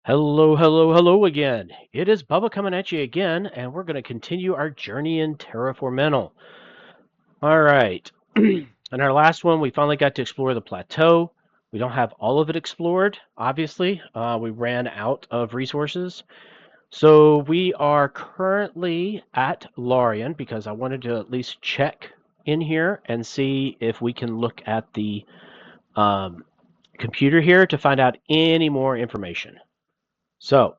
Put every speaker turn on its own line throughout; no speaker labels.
Hello, hello, hello again. It is Bubba coming at you again, and we're going to continue our journey in Terraformental. All right. In our last one, we finally got to explore the plateau. We don't have all of it explored, obviously. We ran out of resources. So we are currently at Lorien because I wanted to at least check in here and see if we can look at the um, computer here to find out any more information. So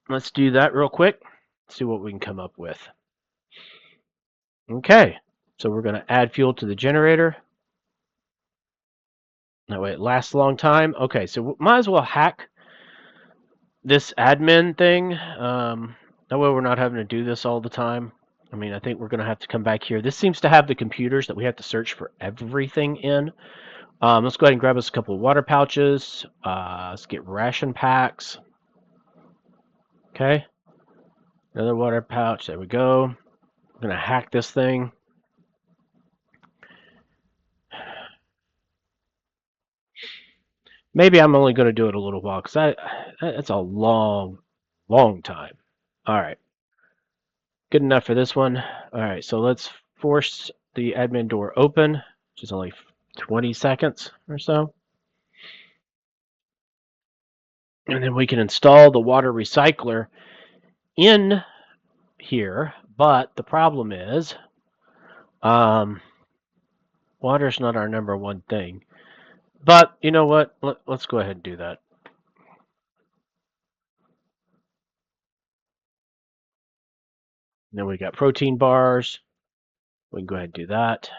let's do that real quick. See what we can come up with. Okay, so we're going to add fuel to the generator. That way it lasts a long time. Okay, so we might as well hack this admin thing. That way we're not having to do this all the time. I mean, I think we're going to have to come back here. This seems to have the computers that we have to search for everything in. Let's go ahead and grab us a couple of water pouches. Let's get ration packs. Okay, another water pouch. There we go. I'm going to hack this thing. Maybe I'm only going to do it a little while because that's a long, long time. All right, good enough for this one. All right, so let's force the admin door open, which is only 20 seconds or so. And then we can install the water recycler in here, but the problem is water's not our number one thing. But you know what? Let's go ahead and do that. And then we got protein bars. We can go ahead and do that.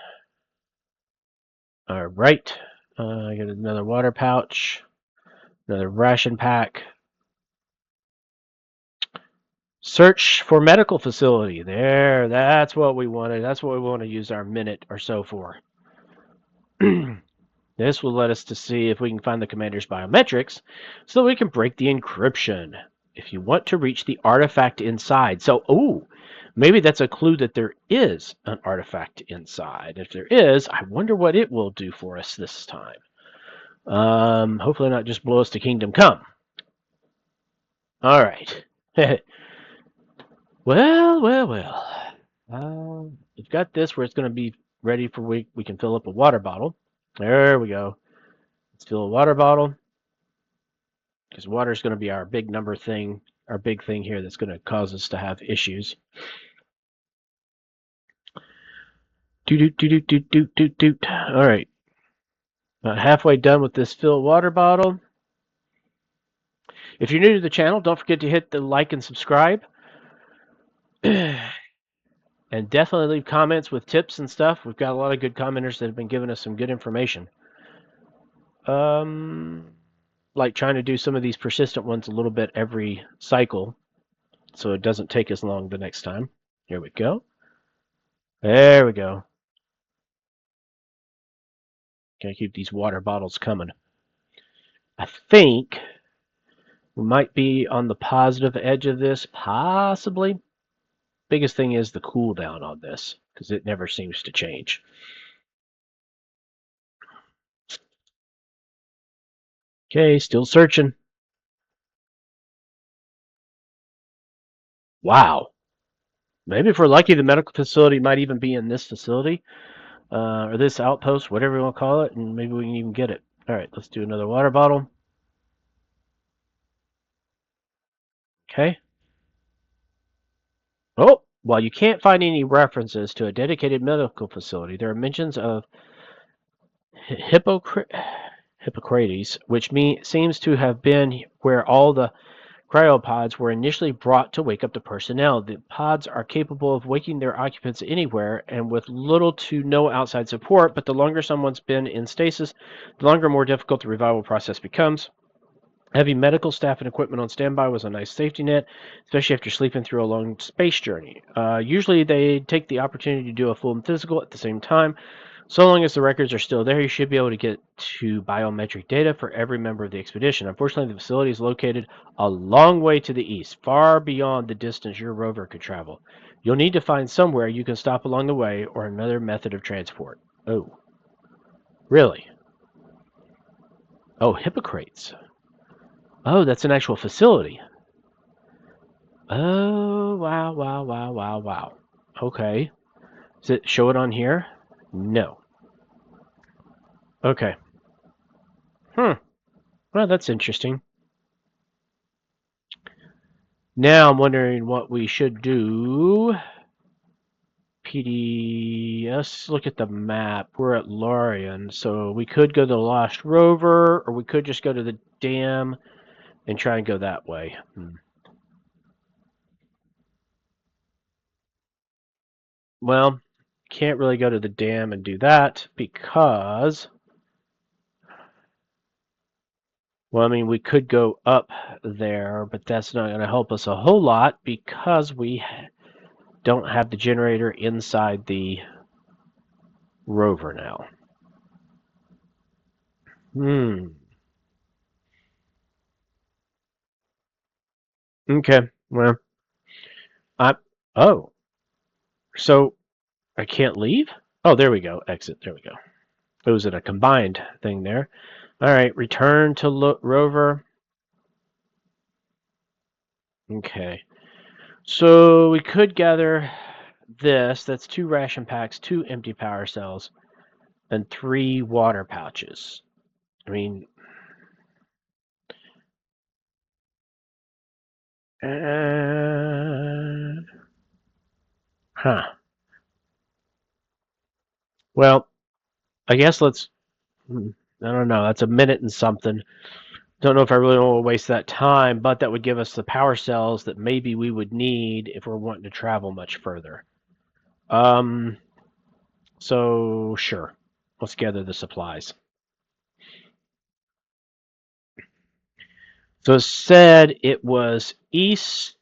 All right. I got another water pouch, another ration pack. Search for medical facility. There, that's what we wanted. That's what we want to use our minute or so for. This will let us to see if we can find the commander's biometrics so we can break the encryption. If you want to reach the artifact inside. So, maybe that's a clue that there is an artifact inside. If there is, I wonder what it will do for us this time. Hopefully not just blow us to Kingdom Come. All right. Well. We've got this where it's going to be ready for we can fill up a water bottle. There we go. Let's fill a water bottle because water is going to be our big number thing, our big thing here that's going to cause us to have issues. Doot. All right. About halfway done with this fill water bottle. If you're new to the channel, don't forget to hit the like and subscribe. And definitely leave comments with tips and stuff. We've got a lot of good commenters that have been giving us some good information. Like trying to do some of these persistent ones a little bit every cycle so it doesn't take as long the next time. Here we go. There we go. Gotta keep these water bottles coming. I think we might be on the positive edge of this, possibly. Biggest thing is the cooldown on this, because it never seems to change. Okay, still searching. Wow. Maybe if we're lucky, the medical facility might even be in this facility, or this outpost, whatever you want to call it, and maybe we can even get it. All right, let's do another water bottle. Okay. Oh, while you can't find any references to a dedicated medical facility, there are mentions of Hippocrates, which seems to have been where all the cryopods were initially brought to wake up the personnel. The pods are capable of waking their occupants anywhere and with little to no outside support, but the longer someone's been in stasis, the longer and more difficult the revival process becomes. Having medical staff and equipment on standby was a nice safety net, especially after sleeping through a long space journey. Usually they take the opportunity to do a full physical at the same time. So long as the records are still there, you should be able to get to biometric data for every member of the expedition. Unfortunately, the facility is located a long way to the east, far beyond the distance your rover could travel. You'll need to find somewhere you can stop along the way or another method of transport. Oh, really? Oh, Hippocrates. Oh, that's an actual facility. Oh, wow, wow, wow, wow, wow. Okay. Does it show it on here? No. Okay. Hmm. Well, that's interesting. Now I'm wondering what we should do. PD. Let's look at the map. We're at Lorien, so we could go to the Lost Rover, or we could just go to the dam and try and go that way. Well, can't really go to the dam and do that because, well, I mean, we could go up there, but that's not going to help us a whole lot because we don't have the generator inside the rover now. Hmm. Okay. Well, I. Oh, so I can't leave? Oh, there we go. Exit. There we go. It was in a combined thing there. All right. Return to rover. Okay. So we could gather this. That's 2 ration packs, 2 empty power cells, and 3 water pouches. I mean, huh. Well, I guess let's. I don't know. That's a minute and something. Don't know if I really want to waste that time, but that would give us the power cells that maybe we would need if we're wanting to travel much further. Um, so sure, let's gather the supplies. So it said it was east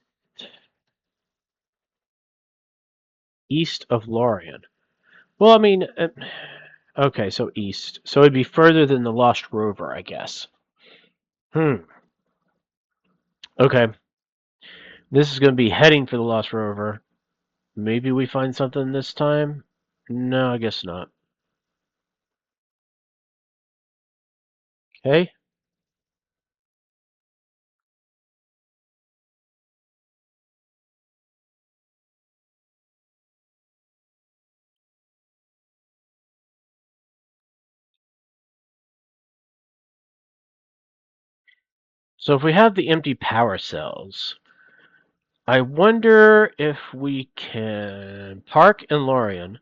of Lorien. Well, I mean, okay, so east. So it'd be further than the Lost Rover, I guess. Hmm. Okay, this is going to be heading for the Lost Rover. Maybe we find something this time. No, I guess not. Okay. So if we have the empty power cells, I wonder if we can park in Lorien,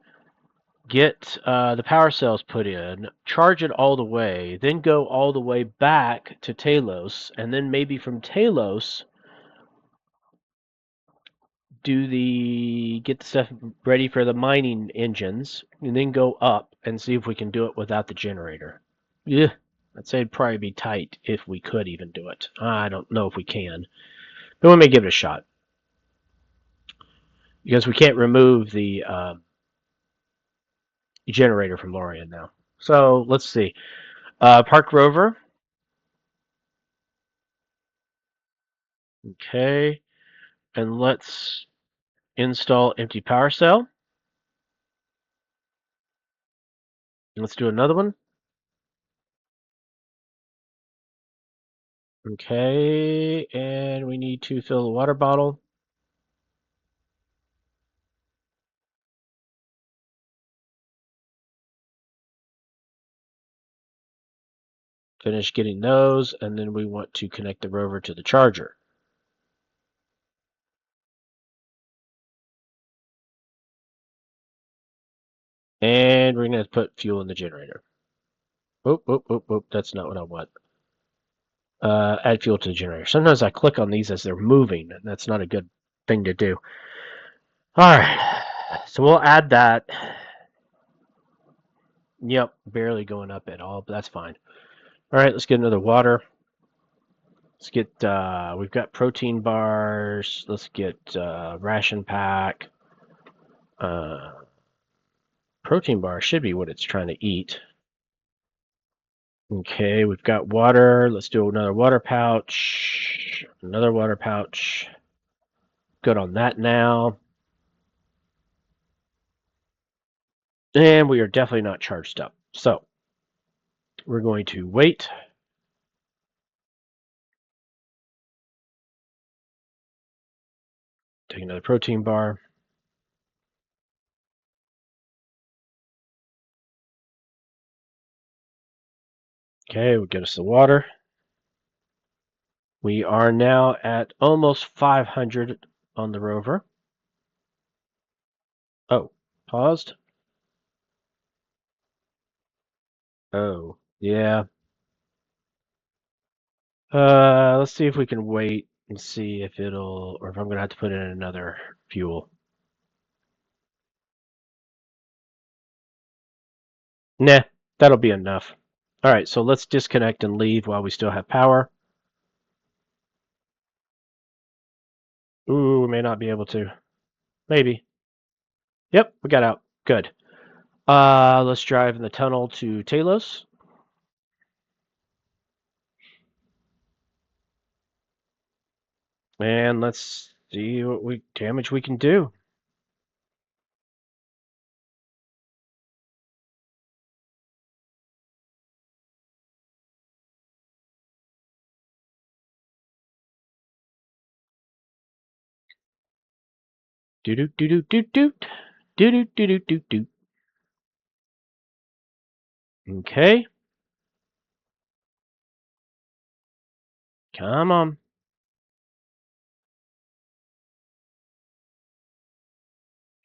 get the power cells put in, charge it all the way, then go all the way back to Talos, and then maybe from Talos get the stuff ready for the mining engines, and then go up and see if we can do it without the generator. Yeah, I'd say it'd probably be tight if we could even do it. I don't know if we can, but we may give it a shot because we can't remove the generator from Lorien now. So let's see. Park Rover. Okay. And let's install empty power cell. Let's do another one. Okay. And we need to fill the water bottle. Finish getting those. And then we want to connect the rover to the charger. And we're going to put fuel in the generator. Oop, oop, oop, oop. That's not what I want. Add fuel to the generator. Sometimes I click on these as they're moving, and that's not a good thing to do. All right. So we'll add that. Yep, barely going up at all, but that's fine. All right, let's get another water. Let's get, we've got protein bars. Let's get ration pack. Uh, Protein bar should be what it's trying to eat. Okay, we've got water. Let's do another water pouch. Another water pouch. Good on that now. And we are definitely not charged up. So we're going to wait. Take another protein bar. Okay, we'll get us the water. We are now at almost 500 on the rover. Oh, paused. Oh, yeah. Let's see if we can wait and see if it'll, or if I'm gonna have to put in another fuel. Nah, that'll be enough. All right, so let's disconnect and leave while we still have power. Ooh, we may not be able to. Maybe. Yep, we got out. Good. Let's drive in the tunnel to Talos. And let's see what damage we can do. Do do do do do do do do do do do. Okay, come on,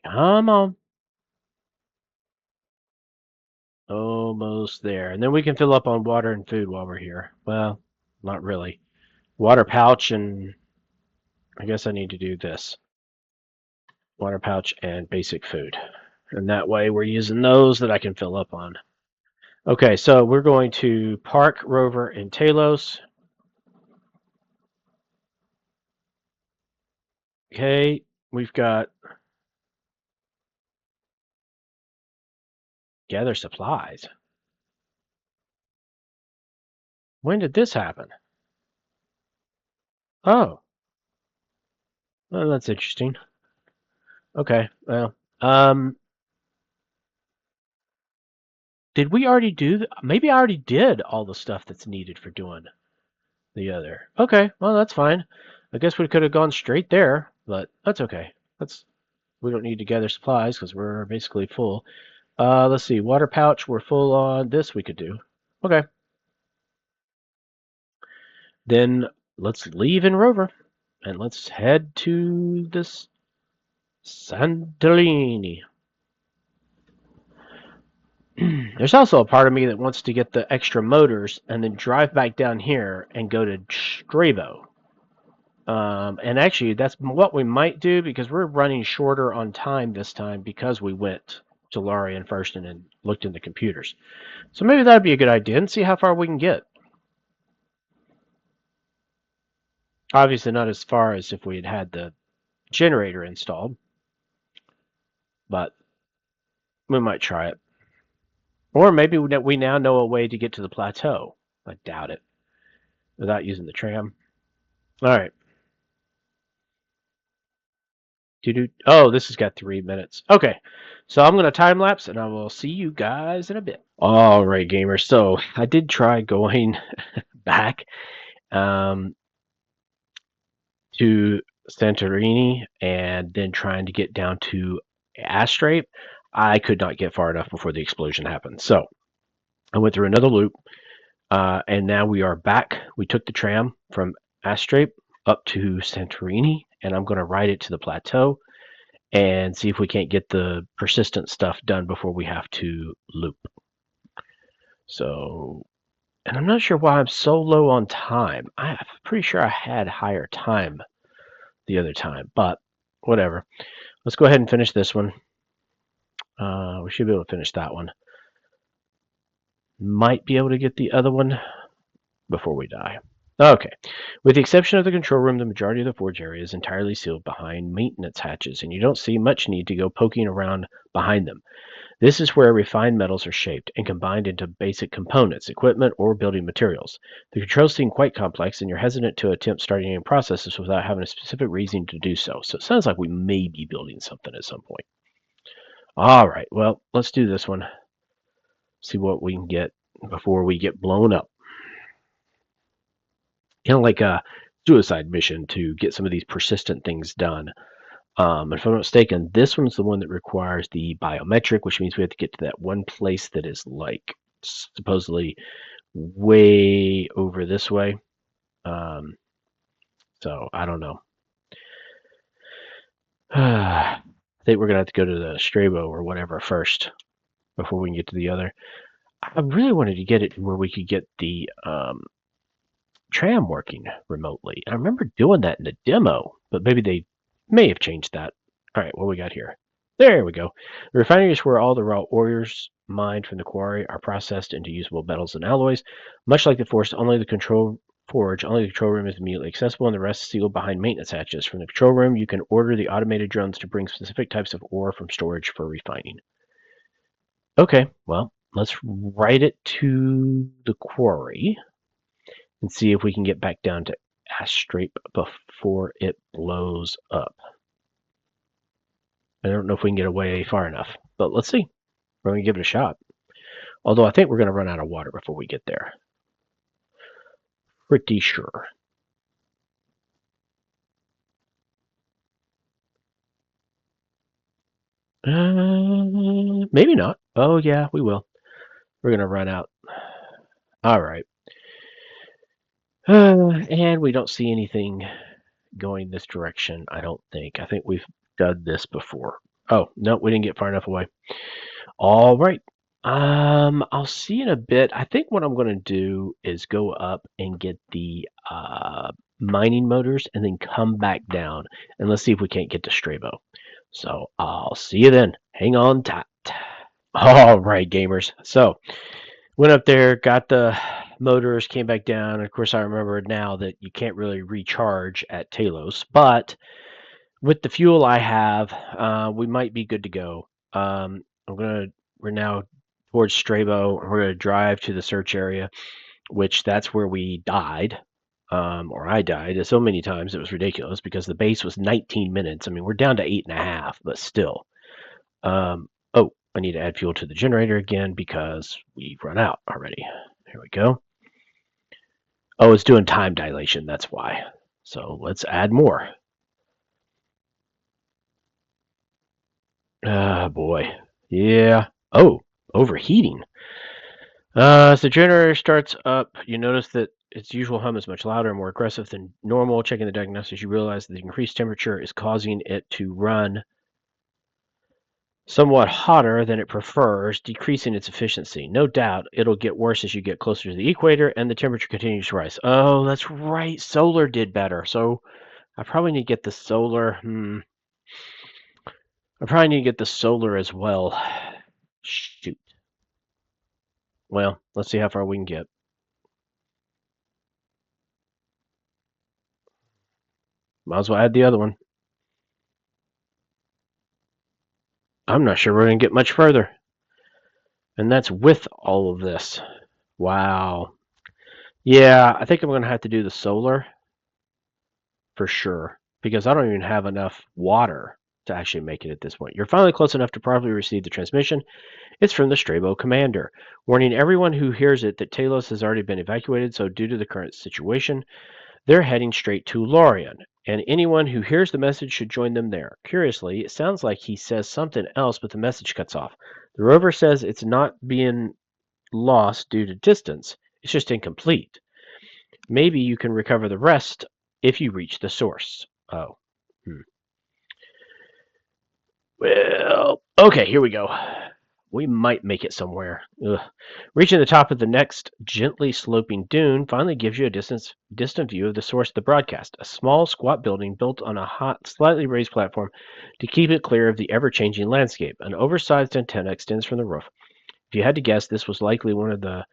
come on. Almost there, and then we can fill up on water and food while we're here. Well, not really. Water pouch, and I guess I need to do this. Water pouch and basic food, and that way we're using those that I can fill up on. Okay, so we're going to park rover in Talos. Okay, we've got gather supplies. When did this happen? Oh, well, that's interesting. Okay, well, did we already do? Maybe I already did all the stuff that's needed for doing the other. Okay, well that's fine. I guess we could have gone straight there, but that's okay. We don't need to gather supplies because we're basically full. Let's see, water pouch. We're full on this. We could do. Okay, then let's leave in rover and let's head to this Sandalini. There's also a part of me that wants to get the extra motors and then drive back down here and go to Strabo. And actually, that's what we might do because we're running shorter on time this time because we went to Larian first and then looked in the computers. So maybe that'd be a good idea and see how far we can get. Obviously, not as far as if we had had the generator installed, but we might try it. Or maybe we now know a way to get to the plateau. I doubt it. Without using the tram. All right. Oh, this has got 3 minutes. Okay. So I'm going to time lapse and I will see you guys in a bit. All right, gamers. So I did try going back um, to Santorini and then trying to get down to Astrape. I could not get far enough before the explosion happened. So I went through another loop and now we are back. We took the tram from Astrape up to Santorini and I'm going to ride it to the plateau and see if we can't get the persistent stuff done before we have to loop. So, and I'm not sure why I'm so low on time. I'm pretty sure I had higher time the other time, but whatever. Let's go ahead and finish this one. We should be able to finish that one. Might be able to get the other one before we die. Okay. With the exception of the control room, the majority of the forge area is entirely sealed behind maintenance hatches, and you don't see much need to go poking around behind them. This is where refined metals are shaped and combined into basic components, equipment, or building materials. The controls seem quite complex, and you're hesitant to attempt starting any processes without having a specific reason to do so. So it sounds like we may be building something at some point. All right, well, let's do this one. See what we can get before we get blown up. Kind of like a suicide mission to get some of these persistent things done. If I'm not mistaken, this one's the one that requires the biometric, which means we have to get to that one place that is like supposedly way over this way. So I don't know. I think we're gonna have to go to the Strabo or whatever first before we can get to the other. I really wanted to get it where we could get the tram working remotely. I remember doing that in the demo, but maybe they may have changed that. All right, what we got here? There we go. The refinery is where all the raw ores mined from the quarry are processed into usable metals and alloys. Much like the forge, only the control room is immediately accessible, and the rest is sealed behind maintenance hatches. From the control room, you can order the automated drones to bring specific types of ore from storage for refining. Okay, well, let's write it to the quarry and see if we can get back down to Astrape before it blows up. I don't know if we can get away far enough, but let's see. We're going to give it a shot. Although I think we're going to run out of water before we get there. Pretty sure. Maybe not. Oh, yeah, we will. We're going to run out. All right. And we don't see anything going this direction, I don't think. I think we've done this before. Oh, no, we didn't get far enough away. All right. I'll see you in a bit. I think what I'm going to do is go up and get the mining motors and then come back down and let's see if we can't get to Strabo. So I'll see you then. Hang on tight. All right, gamers. So went up there, got the motors, came back down. Of course, I remember now that you can't really recharge at Talos, but with the fuel I have, we might be good to go. We're now towards Strabo. We're gonna drive to the search area, which that's where we died, or I died so many times it was ridiculous because the base was 19 minutes. I mean, we're down to 8.5, but still. Oh, I need to add fuel to the generator again because we've run out already. Here we go. Oh, it's doing time dilation. That's why. So let's add more. Ah, boy. Yeah. Oh, overheating. As the generator starts up, you notice that its usual hum is much louder and more aggressive than normal. Checking the diagnostics, you realize that the increased temperature is causing it to run somewhat hotter than it prefers, decreasing its efficiency. No doubt it'll get worse as you get closer to the equator and the temperature continues to rise. Oh, that's right. Solar did better. So I probably need to get the solar. I probably need to get the solar as well. Shoot. Well, let's see how far we can get. Might as well add the other one. I'm not sure we're going to get much further. And that's with all of this. Wow. Yeah, I think I'm going to have to do the solar for sure because I don't even have enough water to actually make it at this point. You're finally close enough to properly receive the transmission. It's from the Strabo commander, warning everyone who hears it that Talos has already been evacuated, so due to the current situation, they're heading straight to Lorien, and anyone who hears the message should join them there. Curiously, it sounds like he says something else, but the message cuts off. The rover says it's not being lost due to distance, it's just incomplete. Maybe you can recover the rest if you reach the source. Oh. Well, okay, here we go. We might make it somewhere. Ugh. Reaching the top of the next gently sloping dune finally gives you a distant view of the source of the broadcast, a small, squat building built on a hot, slightly raised platform to keep it clear of the ever-changing landscape. An oversized antenna extends from the roof. If you had to guess, this was likely one of the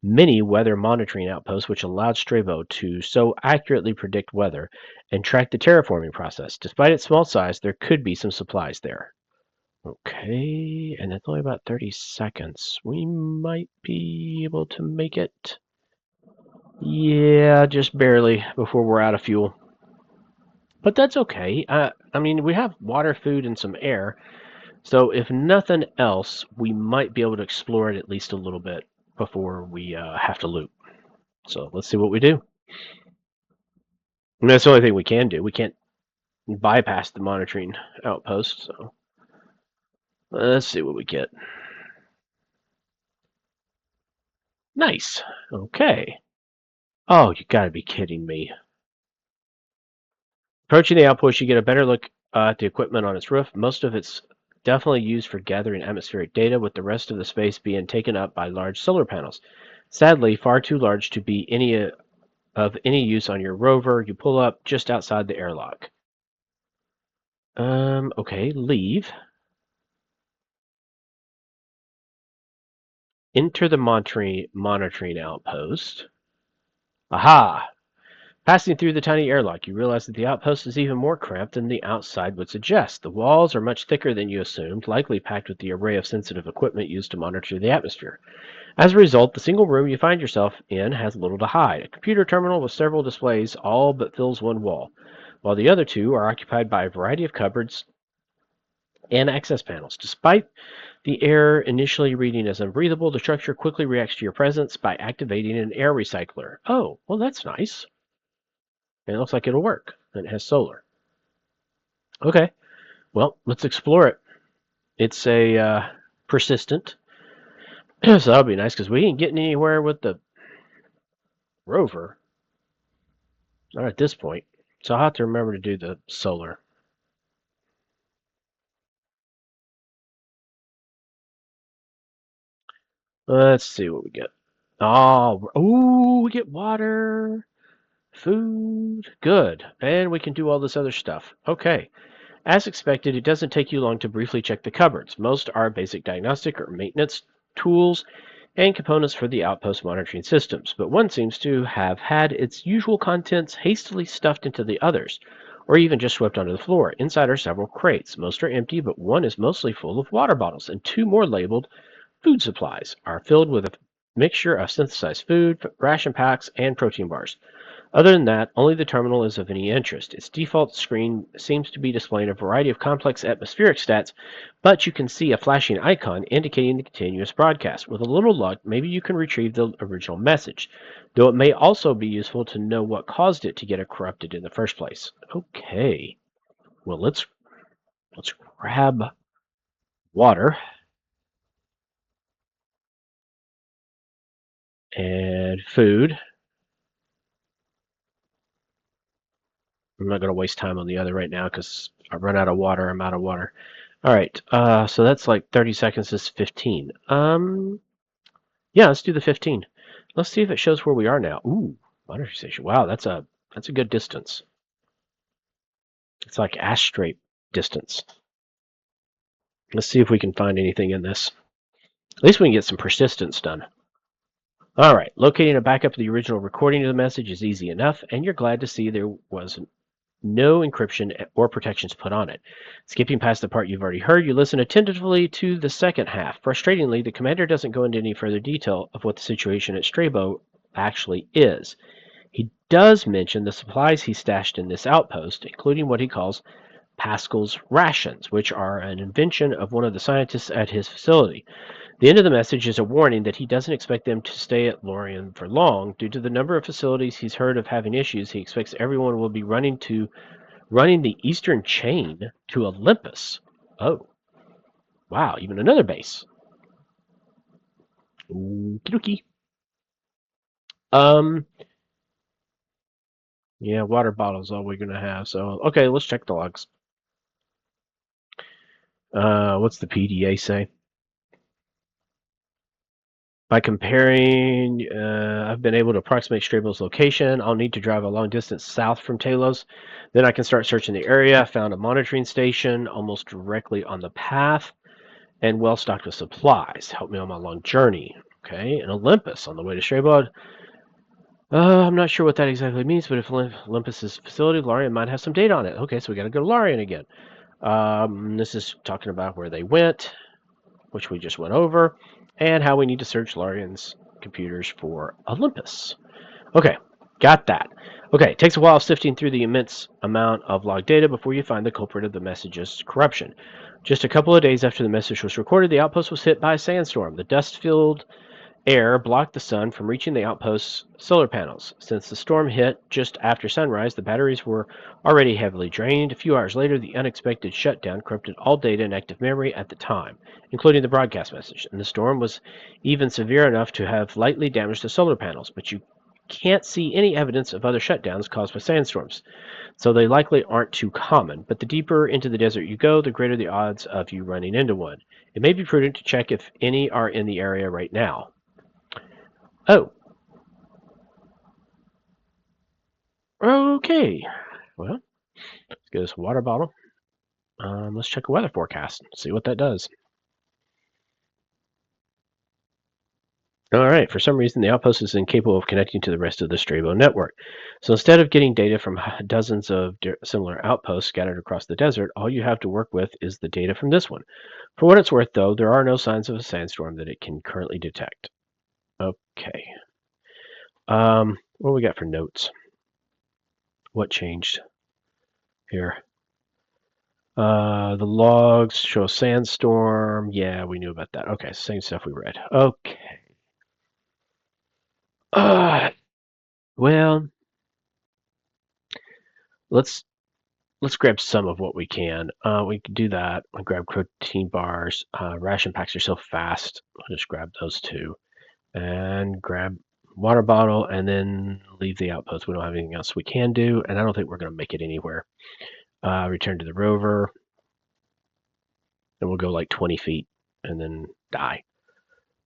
many weather monitoring outposts which allowed Strabo to so accurately predict weather and track the terraforming process. Despite its small size, there could be some supplies there. Okay, and it's only about 30 seconds. We might be able to make it. Yeah, just barely before we're out of fuel. But that's okay. I mean, we have water, food, and some air. So if nothing else, we might be able to explore it at least a little bit before we have to loot. So let's see what we do. And that's the only thing we can do. We can't bypassed the monitoring outpost. So let's see what we get. Nice. Okay. Oh, you gotta be kidding me. Approaching the outpost, you get a better look at the equipment on its roof. Most of it's definitely used for gathering atmospheric data, with the rest of the space being taken up by large solar panels. Sadly, far too large to be of any use on your rover. You pull up just outside the airlock. Okay, leave. Enter the monitoring outpost. Aha! Passing through the tiny airlock, you realize that the outpost is even more cramped than the outside would suggest. The walls are much thicker than you assumed, likely packed with the array of sensitive equipment used to monitor the atmosphere. As a result, the single room you find yourself in has little to hide. A computer terminal with several displays all but fills one wall, while the other two are occupied by a variety of cupboards and access panels. Despite the air initially reading as unbreathable, the structure quickly reacts to your presence by activating an air recycler. Oh, well, that's nice. And it looks like it'll work. And it has solar. Okay, well, let's explore it. It's a persistent, so that'll be nice because we ain't getting anywhere with the rover. Not at this point. So I'll have to remember to do the solar. Let's see what we get. Oh, ooh, we get water, food. Good. And we can do all this other stuff. Okay. As expected, it doesn't take you long to briefly check the cupboards. Most are basic diagnostic or maintenance tools and components for the outpost monitoring systems, but one seems to have had its usual contents hastily stuffed into the others, or even just swept onto the floor. Inside are several crates. Most are empty, but one is mostly full of water bottles, and two more labeled food supplies are filled with a mixture of synthesized food, ration packs, and protein bars. Other than that, only the terminal is of any interest. Its default screen seems to be displaying a variety of complex atmospheric stats, but you can see a flashing icon indicating the continuous broadcast. With a little luck, maybe you can retrieve the original message, though it may also be useful to know what caused it to get corrupted in the first place. Okay, well let's grab water and food. I'm not going to waste time on the other right now because I run out of water. I'm out of water. All right. So that's like 30 seconds is 15. Yeah, let's do the 15. Let's see if it shows where we are now. Ooh, monitoring station. Wow, that's a good distance. It's like Astrape distance. Let's see if we can find anything in this. At least we can get some persistence done. All right, locating a backup of the original recording of the message is easy enough, and you're glad to see there was no encryption or protections put on it. Skipping past the part you've already heard, you listen attentively to the second half. Frustratingly, the commander doesn't go into any further detail of what the situation at Strabo actually is. He does mention the supplies he stashed in this outpost, including what he calls Pascal's rations, which are an invention of one of the scientists at his facility. The end of the message is a warning that he doesn't expect them to stay at Lorien for long. Due to the number of facilities he's heard of having issues, he expects everyone will be running the eastern chain to Olympus. Oh, wow, even another base. Okie dokie. Um, yeah, water bottles all we're gonna have. So, okay, let's check the logs. What's the PDA say? By comparing, I've been able to approximate Strabo's location. I'll need to drive a long distance south from Talos. Then I can start searching the area. I found a monitoring station almost directly on the path and well stocked with supplies. Help me on my long journey. Okay, and Olympus on the way to Strabo. I'm not sure what that exactly means, but if Olympus's facility, Larian might have some data on it. Okay, so we got to go to Larian again. This is talking about where they went, which we just went over, and how we need to search Larian's computers for Olympus. Okay, got that. Okay, it takes a while sifting through the immense amount of log data before you find the culprit of the message's corruption. Just a couple of days after the message was recorded, the outpost was hit by a sandstorm. The dust filled air blocked the sun from reaching the outpost's solar panels. Since the storm hit just after sunrise, the batteries were already heavily drained. A few hours later, the unexpected shutdown corrupted all data and active memory at the time, including the broadcast message. And the storm was even severe enough to have lightly damaged the solar panels, but you can't see any evidence of other shutdowns caused by sandstorms, so they likely aren't too common. But the deeper into the desert you go, the greater the odds of you running into one. It may be prudent to check if any are in the area right now. Oh, okay. Well, let's get us a water bottle. Let's check a weather forecast. See what that does. All right. For some reason, the outpost is incapable of connecting to the rest of the Strabo network. So instead of getting data from dozens of similar outposts scattered across the desert, all you have to work with is the data from this one. For what it's worth, though, there are no signs of a sandstorm that it can currently detect. Okay. What do we got for notes? What changed here? The logs show a sandstorm. Yeah, we knew about that. Okay, same stuff we read. Okay. Well, let's grab some of what we can. We can do that. I'll grab protein bars. Ration packs are so fast. I'll just grab those two and grab water bottle, and then leave the outpost. We don't have anything else we can do, and I don't think we're going to make it anywhere. Return to the rover, and we'll go like 20 feet and then die.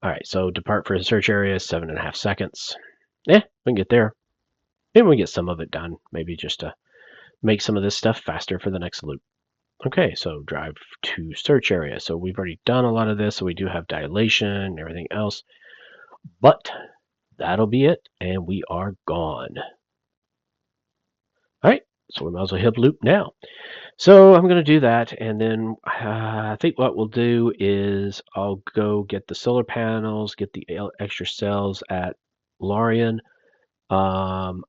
All right, so depart for the search area, 7.5 seconds. Yeah, we can get there. Maybe we get some of it done. Maybe just to make some of this stuff faster for the next loop. Okay, so drive to search area. So we've already done a lot of this, so we do have dilation and everything else. But that'll be it, and we are gone. All right, so we might as well hit loop now. So I'm going to do that, and then I think what we'll do is I'll go get the solar panels, get the extra cells at Larian, and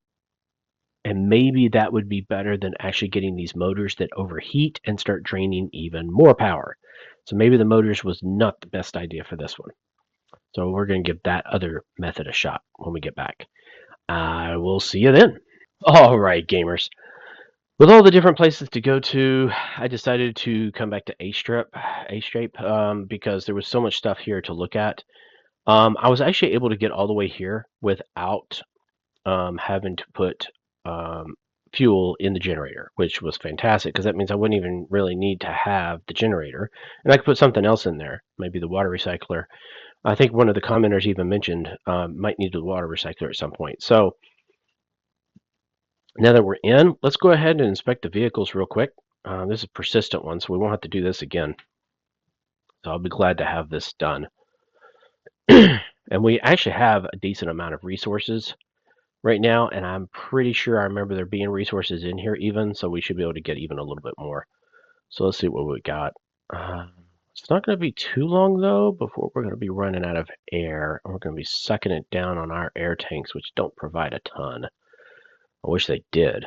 maybe that would be better than actually getting these motors that overheat and start draining even more power. So maybe the motors was not the best idea for this one. So we're going to give that other method a shot when we get back. I will see you then. All right, gamers. With all the different places to go to, I decided to come back to Astrape, because there was so much stuff here to look at. I was actually able to get all the way here without having to put fuel in the generator, which was fantastic because that means I wouldn't even really need to have the generator, and I could put something else in there, maybe the water recycler. I think one of the commenters even mentioned might need the water recycler at some point. So now that we're in, let's go ahead and inspect the vehicles real quick. This is a persistent one, so we won't have to do this again. So I'll be glad to have this done. And we actually have a decent amount of resources right now, and I'm pretty sure I remember there being resources in here even, so we should be able to get even a little bit more. So let's see what we got. It's not going to be too long, though, before we're going to be running out of air, and we're going to be sucking it down on our air tanks, which don't provide a ton. I wish they did.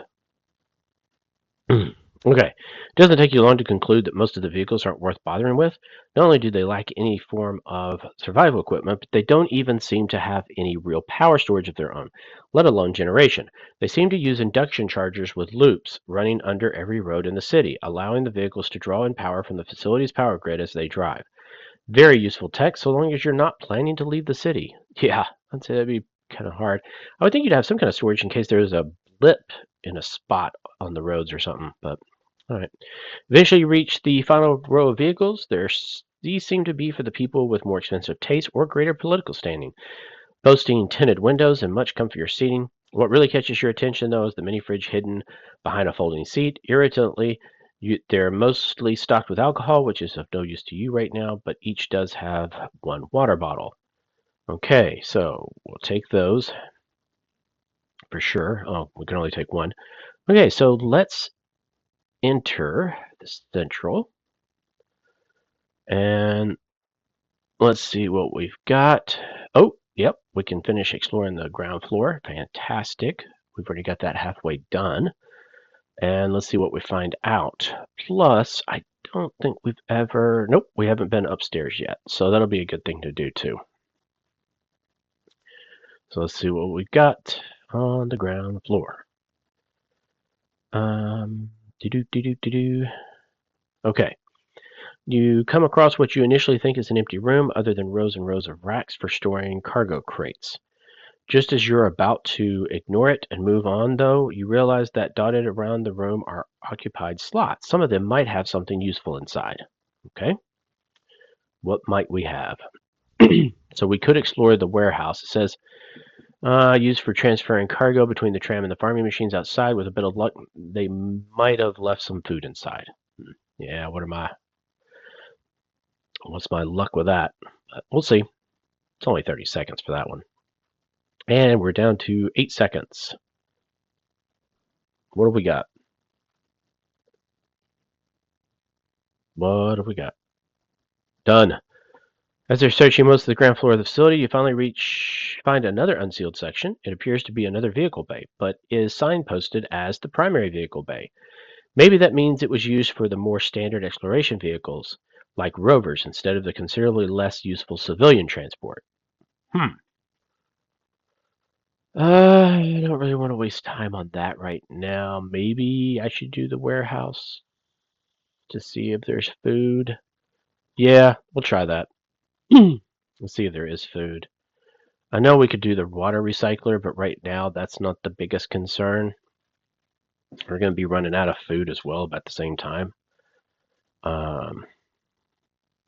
Okay, it doesn't take you long to conclude that most of the vehicles aren't worth bothering with. Not only do they lack any form of survival equipment, but they don't even seem to have any real power storage of their own, let alone generation. They seem to use induction chargers with loops running under every road in the city, allowing the vehicles to draw in power from the facility's power grid as they drive. Very useful tech so long as you're not planning to leave the city. Yeah, I'd say that'd be kind of hard. I would think you'd have some kind of storage in case there was a blip in a spot on the roads or something, but all right. Eventually, you reach the final row of vehicles. These seem to be for the people with more expensive taste or greater political standing, boasting tinted windows and much comfier seating. What really catches your attention, though, is the mini fridge hidden behind a folding seat. Irritantly, they're mostly stocked with alcohol, which is of no use to you right now, but each does have one water bottle. Okay, so we'll take those for sure. Oh, we can only take one. Okay, so let's enter the central, and let's see what we've got. Oh, yep, we can finish exploring the ground floor. Fantastic. We've already got that halfway done. And let's see what we find out. Plus, I don't think we've ever... Nope, we haven't been upstairs yet. So that'll be a good thing to do, too. So let's see what we've got on the ground floor. Do-do-do-do-do-do. Okay. You come across what you initially think is an empty room, other than rows and rows of racks for storing cargo crates. Just as you're about to ignore it and move on, though, you realize that dotted around the room are occupied slots. Some of them might have something useful inside. Okay, what might we have? So we could explore the warehouse. It says used for transferring cargo between the tram and the farming machines outside. With a bit of luck, they might have left some food inside. Yeah, what's my luck with that? We'll see. It's only 30 seconds for that one. And we're down to 8 seconds. What have we got? What have we got? Done. As they're searching most of the ground floor of the facility, you finally find another unsealed section. It appears to be another vehicle bay, but is signposted as the primary vehicle bay. Maybe that means it was used for the more standard exploration vehicles, like rovers, instead of the considerably less useful civilian transport. I don't really want to waste time on that right now. Maybe I should do the warehouse to see if there's food. Yeah, we'll try that. Let's see if there is food. I know we could do the water recycler, but right now that's not the biggest concern. We're going to be running out of food as well at the same time. Um,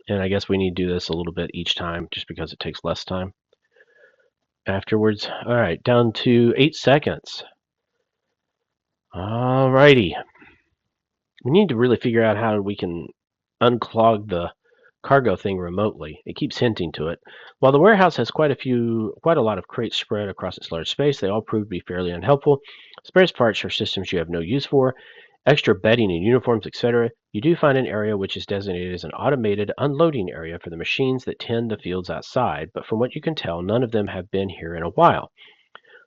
and I guess we need to do this a little bit each time just because it takes less time afterwards. All right, down to 8 seconds. All righty. We need to really figure out how we can unclog the cargo thing remotely. It keeps hinting to it. While the warehouse has quite a lot of crates spread across its large space, they all prove to be fairly unhelpful. Spare parts for systems you have no use for, extra bedding and uniforms, etc. You do find an area which is designated as an automated unloading area for the machines that tend the fields outside, but from what you can tell, none of them have been here in a while.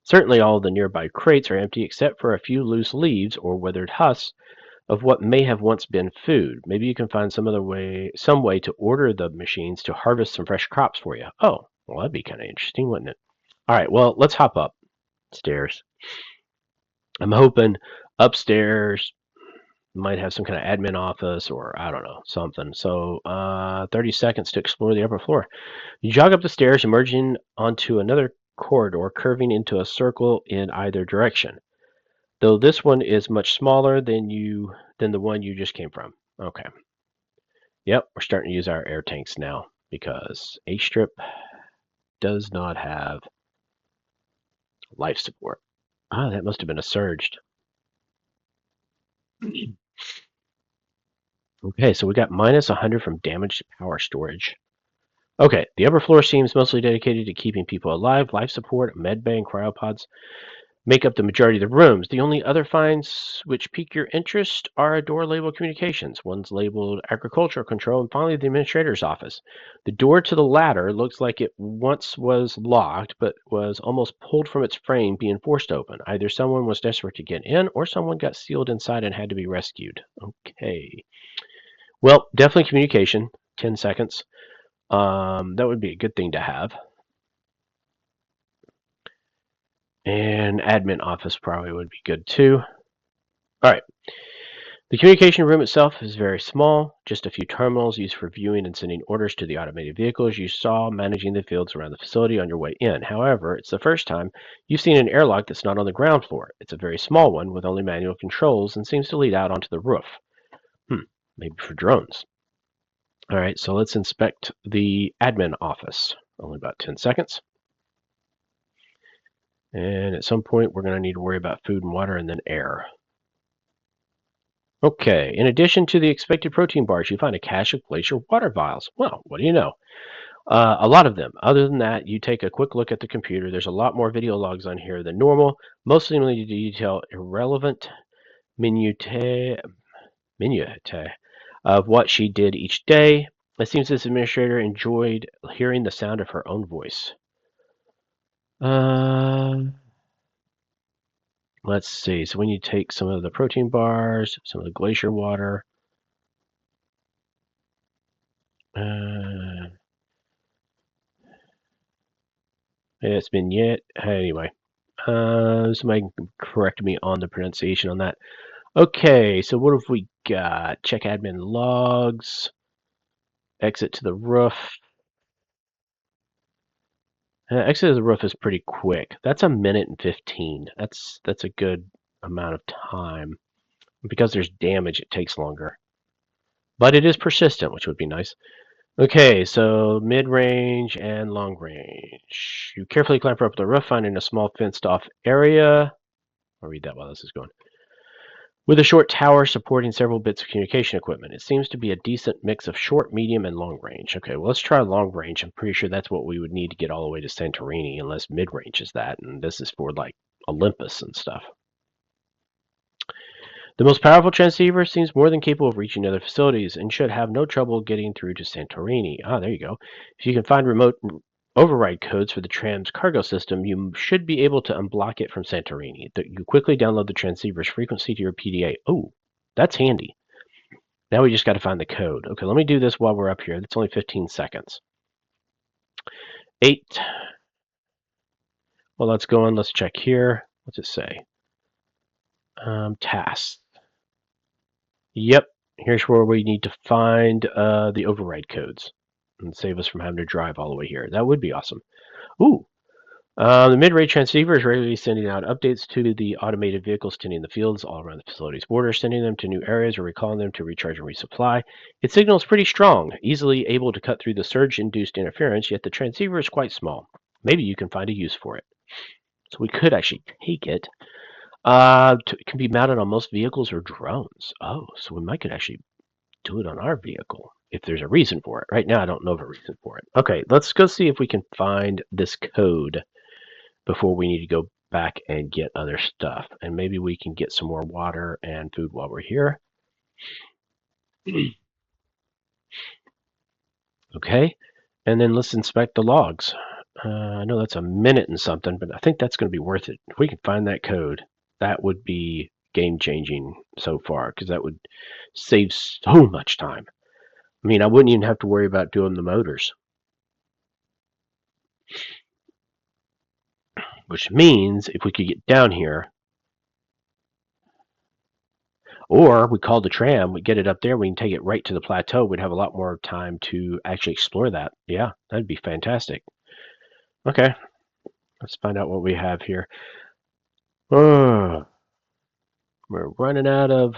Certainly all of the nearby crates are empty except for a few loose leaves or withered husks of what may have once been food. Maybe you can find some way to order the machines to harvest some fresh crops for you. Oh, well, that'd be kind of interesting, wouldn't it? All right, well, let's hop upstairs. I'm hoping upstairs might have some kind of admin office or I don't know, something. So 30 seconds to explore the upper floor. You jog up the stairs, emerging onto another corridor curving into a circle in either direction. Though this one is much smaller than the one you just came from. Okay. Yep, we're starting to use our air tanks now because Astrape does not have life support. Ah, that must have been a surged. Okay, so we got minus 100 from damaged power storage. Okay, the upper floor seems mostly dedicated to keeping people alive. Life support, medbay, and cryopods make up the majority of the rooms. The only other finds which pique your interest are a door labeled communications. One's labeled agricultural control, and finally the administrator's office. The door to the latter looks like it once was locked, but was almost pulled from its frame, being forced open. Either someone was desperate to get in, or someone got sealed inside and had to be rescued. Okay. Well, definitely communication. 10 seconds. That would be a good thing to have. And admin office probably would be good too. All right. The communication room itself is very small, just a few terminals used for viewing and sending orders to the automated vehicles you saw managing the fields around the facility on your way in. However, it's the first time you've seen an airlock that's not on the ground floor. It's a very small one with only manual controls and seems to lead out onto the roof. Maybe for drones. All right, so let's inspect the admin office. Only about 10 seconds. And at some point, we're going to need to worry about food and water and then air. Okay, in addition to the expected protein bars, you find a cache of glacier water vials. Well, what do you know? A lot of them. Other than that, you take a quick look at the computer. There's a lot more video logs on here than normal, mostly to detail irrelevant minutiae of what she did each day. It seems this administrator enjoyed hearing the sound of her own voice. Let's see. So when you take some of the protein bars, some of the glacier water, It's been yet. Anyway, somebody can correct me on the pronunciation on that. Okay, so what have we got? Check admin logs. Exit to the roof. Exit to the roof is pretty quick. That's a minute and 15. That's a good amount of time. Because there's damage, it takes longer. But it is persistent, which would be nice. Okay, so mid-range and long range. You carefully clamber up the roof, finding a small fenced-off area. I'll read that while this is going. With a short tower supporting several bits of communication equipment. It seems to be a decent mix of short, medium, and long range. Okay, well, let's try long range. I'm pretty sure that's what we would need to get all the way to Santorini, unless mid-range is that, and this is for, like, Olympus and stuff. The most powerful transceiver seems more than capable of reaching other facilities and should have no trouble getting through to Santorini. Ah, there you go. If you can find remote override codes for the tram's cargo system, you should be able to unblock it from Santorini. You quickly download the transceiver's frequency to your PDA. Oh, that's handy. Now we just got to find the code. Okay, let me do this while we're up here. That's only 15 seconds. 8. Well, let's go on. Let's check here. What's it say? Tasks. Yep, here's where we need to find the override codes and save us from having to drive all the way here. That would be awesome. Ooh, the mid-range transceiver is regularly sending out updates to the automated vehicles tending the fields all around the facility's borders, sending them to new areas or recalling them to recharge and resupply. Its signal is pretty strong, easily able to cut through the surge-induced interference, yet the transceiver is quite small. Maybe you can find a use for it. So we could actually take it. It can be mounted on most vehicles or drones. Oh, so we might could actually do it on our vehicle if there's a reason for it. Right now, I don't know of a reason for it. Okay, let's go see if we can find this code before we need to go back and get other stuff. And maybe we can get some more water and food while we're here. Okay, and then let's inspect the logs. I know that's a minute and something, but I think that's going to be worth it. If we can find that code, that would be game-changing so far, because that would save so much time. I mean, I wouldn't even have to worry about doing the motors. Which means if we could get down here, or we call the tram, we get it up there, we can take it right to the plateau, we'd have a lot more time to actually explore that. Yeah, that'd be fantastic. Okay, let's find out what we have here. We're running out of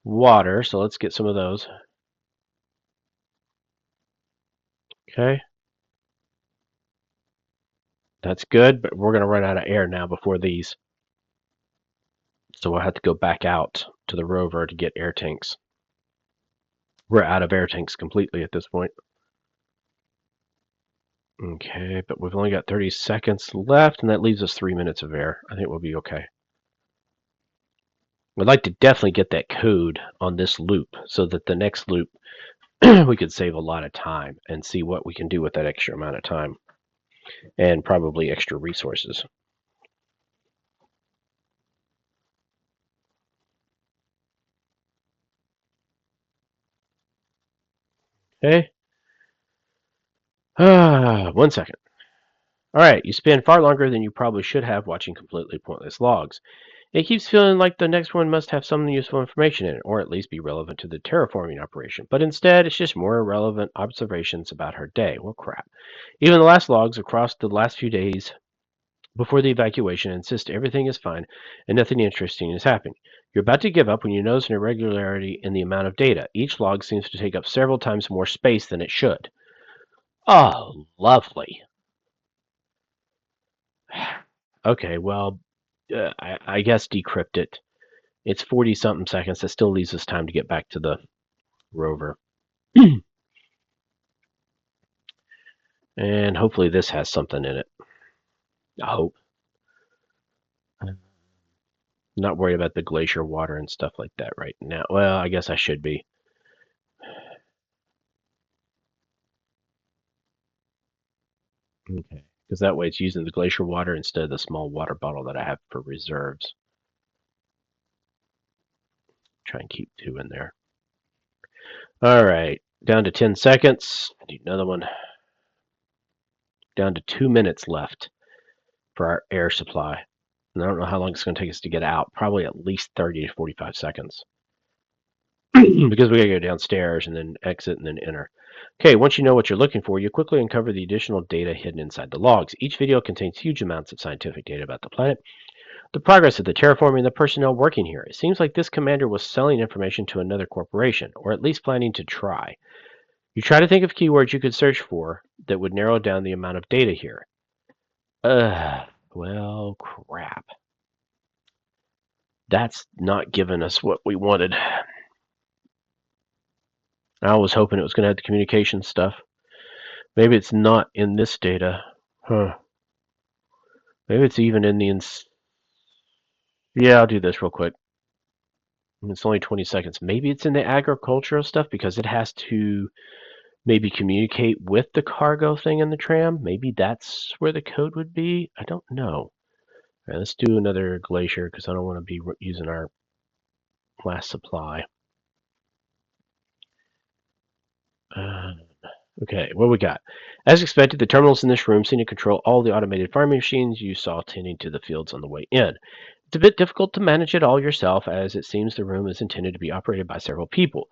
water, so let's get some of those. Okay. That's good, but we're going to run out of air now before these. So we'll have to go back out to the rover to get air tanks. We're out of air tanks completely at this point. Okay, but we've only got 30 seconds left, and that leaves us 3 minutes of air. I think we'll be okay. We'd like to definitely get that code on this loop so that the next loop we could save a lot of time and see what we can do with that extra amount of time and probably extra resources. Okay. 1 second. All right, you spend far longer than you probably should have watching completely pointless logs. It keeps feeling like the next one must have some useful information in it, or at least be relevant to the terraforming operation. But instead, it's just more irrelevant observations about her day. Well, crap. Even the last logs across the last few days before the evacuation insist everything is fine and nothing interesting is happening. You're about to give up when you notice an irregularity in the amount of data. Each log seems to take up several times more space than it should. Oh, lovely. Okay, well, I guess decrypt it. It's 40 something seconds. That still leaves us time to get back to the rover. And hopefully this has something in it. I hope. I'm not worried about the glacier water and stuff like that right now. Well, I guess I should be. Okay. Because that way it's using the glacier water instead of the small water bottle that I have for reserves. Try and keep 2 in there. All right. Down to 10 seconds. I need another one. Down to 2 minutes left for our air supply. And I don't know how long it's going to take us to get out. Probably at least 30 to 45 seconds. Because we got to go downstairs and then exit and then enter. Okay, once you know what you're looking for, you quickly uncover the additional data hidden inside the logs. Each video contains huge amounts of scientific data about the planet, the progress of the terraforming, and the personnel working here. It seems like this commander was selling information to another corporation, or at least planning to try. You try to think of keywords you could search for that would narrow down the amount of data here. Well, crap. That's not giving us what we wanted. I was hoping it was going to have the communication stuff. Maybe it's not in this data. Huh. Maybe it's even in the... Yeah, I'll do this real quick. It's only 20 seconds. Maybe it's in the agricultural stuff because it has to maybe communicate with the cargo thing in the tram. Maybe that's where the code would be. I don't know. All right, let's do another glacier because I don't want to be using our last supply. Okay, what we got? As expected, the terminals in this room seem to control all the automated farming machines you saw tending to the fields on the way in. It's a bit difficult to manage it all yourself, as it seems the room is intended to be operated by several people.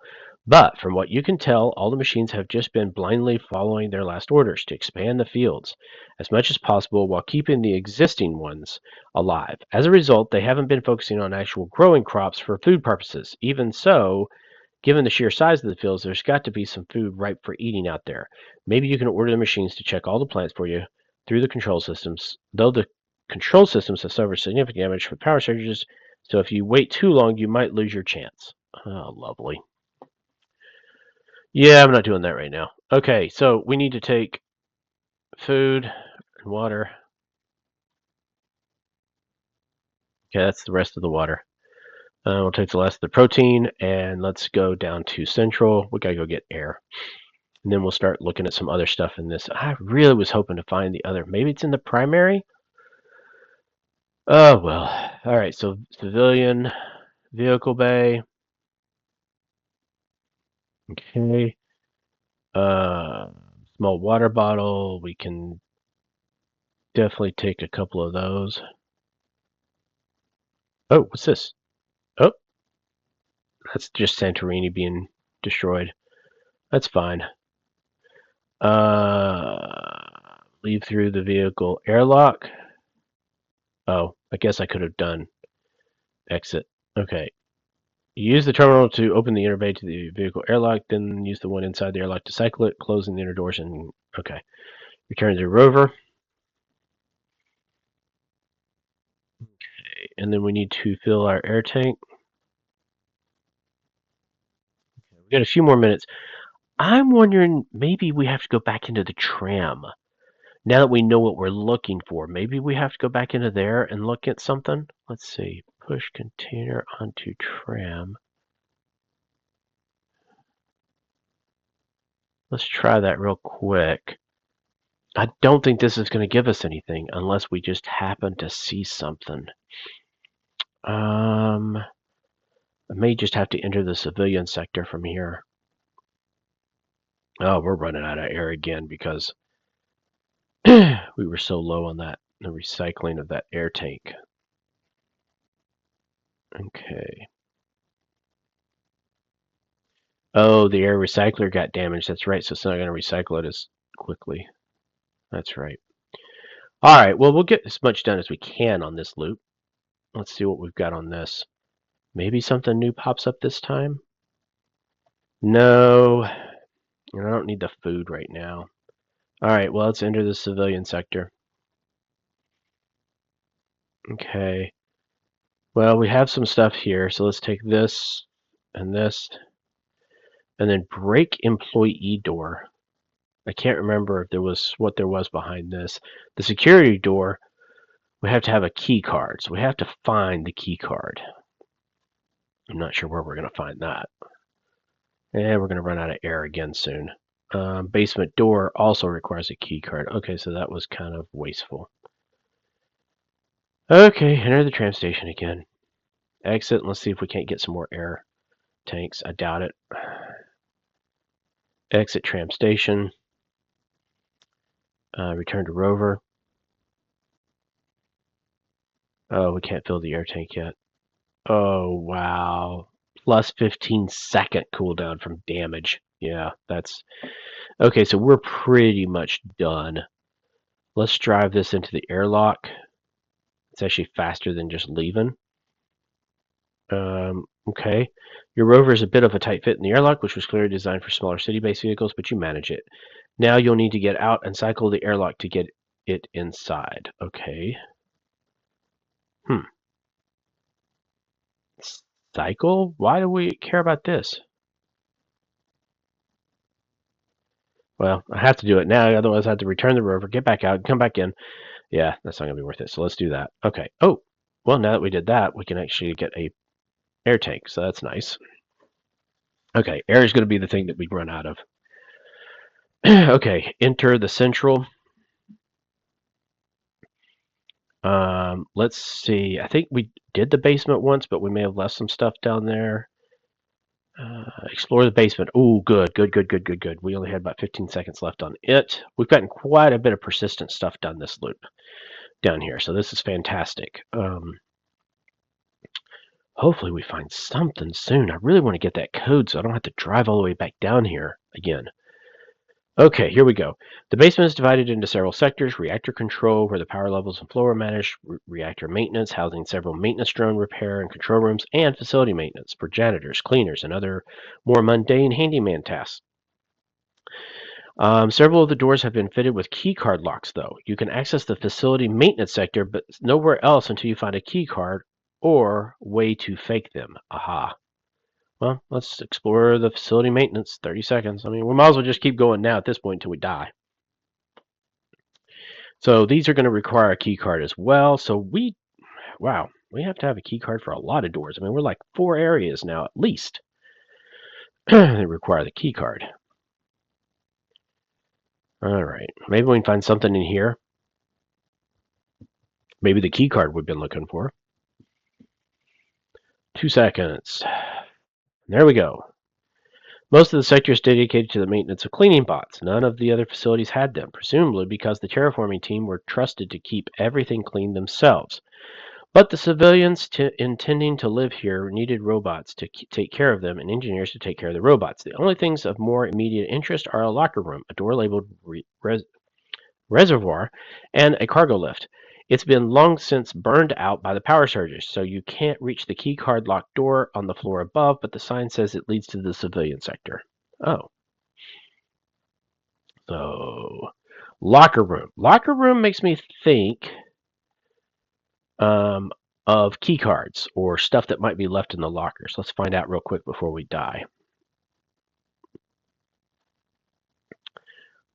But from what you can tell, all the machines have just been blindly following their last orders to expand the fields as much as possible while keeping the existing ones alive. As a result, they haven't been focusing on actual growing crops for food purposes. Even so, given the sheer size of the fields, there's got to be some food ripe for eating out there. Maybe you can order the machines to check all the plants for you through the control systems, though the control systems have suffered significant damage from power surges, so if you wait too long, you might lose your chance. Oh, lovely. Yeah, I'm not doing that right now. Okay, so we need to take food and water. Okay, that's the rest of the water. We'll take the rest of the protein, and let's go down to central. We gotta go get air. And then we'll start looking at some other stuff in this. I really was hoping to find the other. Maybe it's in the primary? Oh, well. All right, so civilian vehicle bay. Okay. Small water bottle. We can definitely take a couple of those. Oh, what's this? Oh, that's just Santorini being destroyed. That's fine. Leave through the vehicle airlock. Oh, I guess I could have done exit. Okay. Use the terminal to open the inner bay to the vehicle airlock, then use the one inside the airlock to cycle it, closing the inner doors, and okay. Return to the rover. Okay, and then we need to fill our air tank. We got a few more minutes. I'm wondering maybe we have to go back into the tram. Now that we know what we're looking for, maybe we have to go back into there and look at something. Let's see. Push container onto tram. Let's try that real quick. I don't think this is going to give us anything unless we just happen to see something. I may just have to enter the civilian sector from here. Oh, we're running out of air again because we were so low on the recycling of that air tank. Okay. Oh, the air recycler got damaged. That's right. So it's not going to recycle it as quickly. That's right. All right. Well, we'll get as much done as we can on this loop. Let's see what we've got on this. Maybe something new pops up this time. No, I don't need the food right now. All right. Well, let's enter the civilian sector. Okay. Well, we have some stuff here. So let's take this, and then break employee door. I can't remember if there was what there was behind this. The security door, we have to have a key card. So we have to find the key card. I'm not sure where we're going to find that. And we're going to run out of air again soon. Basement door also requires a key card. Okay, so that was kind of wasteful. Okay, enter the tram station again. Exit, and let's see if we can't get some more air tanks. I doubt it. Exit tram station. Return to rover. Oh, we can't fill the air tank yet. Oh, wow. Plus 15-second cooldown from damage. Yeah, that's... Okay, so we're pretty much done. Let's drive this into the airlock. It's actually faster than just leaving. Okay. Your rover is a bit of a tight fit in the airlock, which was clearly designed for smaller city-based vehicles, but you manage it. Now you'll need to get out and cycle the airlock to get it inside. Okay. Cycle? Why do we care about this? Well, I have to do it now, otherwise I have to return the rover, get back out, and come back in. Yeah, that's not going to be worth it, so let's do that. Okay. Oh, well, now that we did that, we can actually get a air tank, so that's nice. Okay, air is going to be the thing that we run out of. Okay, enter the central. Let's see. I think we did the basement once, but we may have left some stuff down there. Explore the basement. Oh, good. We only had about 15 seconds left on it. We've gotten quite a bit of persistent stuff done this loop down here, so this is fantastic. Hopefully we find something soon. I really want to get that code so I don't have to drive all the way back down here again. Okay, here we go. The basement is divided into several sectors: reactor control, where the power levels and flow are managed; reactor maintenance, housing several maintenance drone repair and control rooms; and facility maintenance for janitors, cleaners, and other more mundane handyman tasks. Several of the doors have been fitted with keycard locks, though. You can access the facility maintenance sector, but nowhere else until you find a keycard or way to fake them. Aha. Well, let's explore the facility maintenance. 30 seconds. I mean, we might as well just keep going now at this point until we die. So these are going to require a key card as well. So wow, we have to have a key card for a lot of doors. I mean, we're like 4 areas now at least that require the key card. All right, maybe we can find something in here. Maybe the key card we've been looking for. 2 seconds. There we go. Most of the sector is dedicated to the maintenance of cleaning bots. None of the other facilities had them, presumably because the terraforming team were trusted to keep everything clean themselves. But the civilians intending to live here needed robots to take care of them and engineers to take care of the robots. The only things of more immediate interest are a locker room, a door labeled reservoir, and a cargo lift. It's been long since burned out by the power surges, so you can't reach the key card locked door on the floor above, but the sign says it leads to the civilian sector. Oh. So, locker room. Locker room makes me think of key cards or stuff that might be left in the lockers. Let's find out real quick before we die.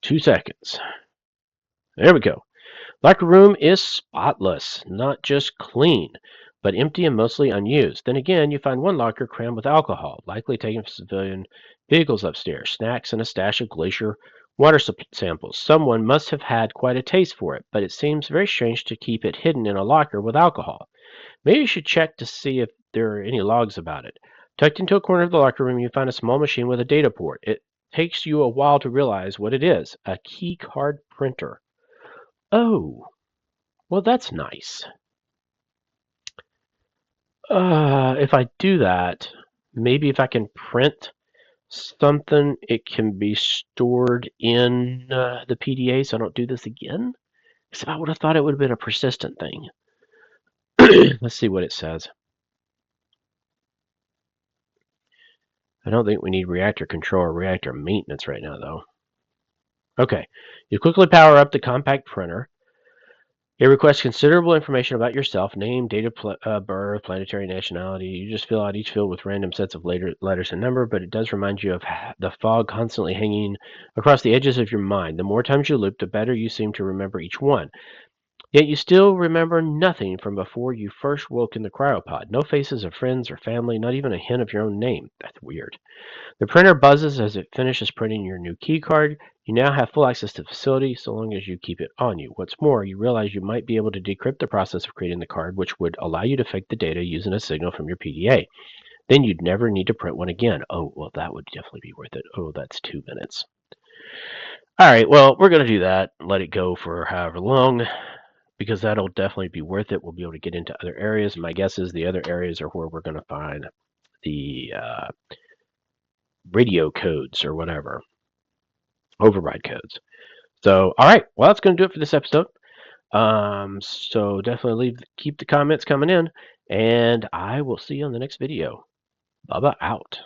2 seconds. There we go. Locker room is spotless, not just clean, but empty and mostly unused. Then again, you find one locker crammed with alcohol, likely taken from civilian vehicles upstairs, snacks, and a stash of glacier water samples. Someone must have had quite a taste for it, but it seems very strange to keep it hidden in a locker with alcohol. Maybe you should check to see if there are any logs about it. Tucked into a corner of the locker room, you find a small machine with a data port. It takes you a while to realize what it is: a key card printer. Oh, well, that's nice. If I do that, maybe if I can print something, it can be stored in the PDA so I don't do this again? Because I would have thought it would have been a persistent thing. Let's see what it says. I don't think we need reactor control or reactor maintenance right now, though. Okay, you quickly power up the compact printer. It requests considerable information about yourself: name, date of birth, planetary nationality. You just fill out each field with random sets of letters and number, but it does remind you of the fog constantly hanging across the edges of your mind. The more times you loop, the better you seem to remember each one. Yet you still remember nothing from before you first woke in the cryopod. No faces of friends or family, not even a hint of your own name. That's weird. The printer buzzes as it finishes printing your new key card. You now have full access to the facility so long as you keep it on you. What's more, you realize you might be able to decrypt the process of creating the card, which would allow you to fake the data using a signal from your PDA. Then you'd never need to print one again. Oh, well, that would definitely be worth it. Oh, that's 2 minutes. All right, well, we're going to do that. Let it go for however long, because that'll definitely be worth it. We'll be able to get into other areas. My guess is the other areas are where we're going to find the radio codes or whatever, override codes. So, all right, well, that's going to do it for this episode. So definitely keep the comments coming in, and I will see you on the next video. Bubba out.